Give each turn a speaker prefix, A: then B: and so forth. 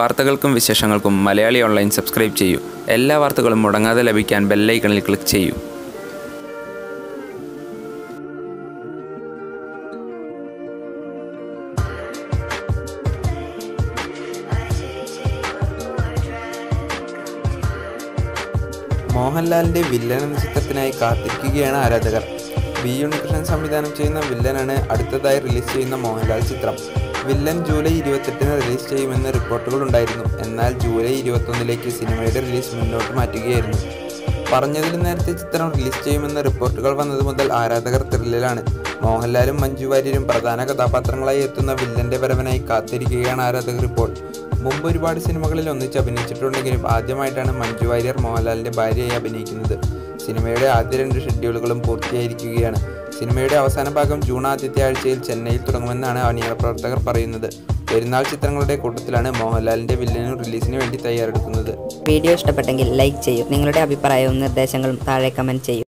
A: വാർത്തകൾക്കും വിശേഷങ്ങൾക്കും Malayali online subscribe ചെയ്യൂ. എല്ലാ വാർത്തകളും മുടങ്ങാതെ ലഭിക്കാൻ ബെൽ ഐക്കണിൽ ക്ലിക്ക് ചെയ്യൂ.
B: മോഹൻലാലിൻ്റെ വില്ലൻ എന്ന ചിത്രത്തിനായി കാത്തിരിക്കുകയാണ് ആരാധകർ. ബി ഉണ്ണികൃഷ്ണൻ സംവിധാനം ചെയ്യുന്ന വില്ലനാണ് അടുത്തതായി റിലീസ് ചെയ്യുന്ന മോഹൻലാൽ ചിത്രം. വില്ലൻ ജൂലൈ 28-ന് റിലീസ് ചെയ്യുമെന്ന് റിപ്പോർട്ടുകളുണ്ടായിരുന്നു. എന്നാൽ ജൂലൈ 21-ലേക്ക് സിനിമയുടെ റിലീസ് മുന്നോട്ട് മാറ്റുകയായിരുന്നു. പറഞ്ഞതിലും നേരത്തെ ചിത്രം റിലീസ് ചെയ്യുമെന്ന റിപ്പോർട്ടുകൾ വന്നത് മുതൽ ആരാധകർ ത്രില്ലിലാണ്. മോഹൻലാലും മഞ്ജു വാര്യരും പ്രധാന കഥാപാത്രങ്ങളായി എത്തുന്ന വില്ലൻ്റെ വരവിനായി കാത്തിരിക്കുകയാണ് ആരാധകർ ഇപ്പോൾ. മുമ്പ് ഒരുപാട് സിനിമകളിൽ ഒന്നിച്ച് അഭിനയിച്ചിട്ടുണ്ടെങ്കിലും ആദ്യമായിട്ടാണ് മഞ്ജു വാര്യർ മോഹൻലാലിൻ്റെ ഭാര്യയായി അഭിനയിക്കുന്നത്. സിനിമയുടെ ആദ്യ 2 ഷെഡ്യൂളുകളും പൂർത്തിയായിരിക്കുകയാണ്. സിനിമയുടെ അവസാന ഭാഗം ജൂൺ ആദ്യത്തെ ആഴ്ചയിൽ ചെന്നൈയിൽ തുടങ്ങുമെന്നാണ് അണിയറ പ്രവർത്തകർ പറയുന്നത്. പെരുന്നാൾ ചിത്രങ്ങളുടെ കൂട്ടത്തിലാണ് മോഹൻലാലിൻ്റെ വില്ലനും റിലീസിന് വേണ്ടി തയ്യാറെടുക്കുന്നത്.
C: വീഡിയോ ഇഷ്ടപ്പെട്ടെങ്കിൽ ലൈക്ക് ചെയ്യൂ. നിങ്ങളുടെ അഭിപ്രായവും നിർദ്ദേശങ്ങളും താഴെ കമൻറ്റ് ചെയ്യൂ.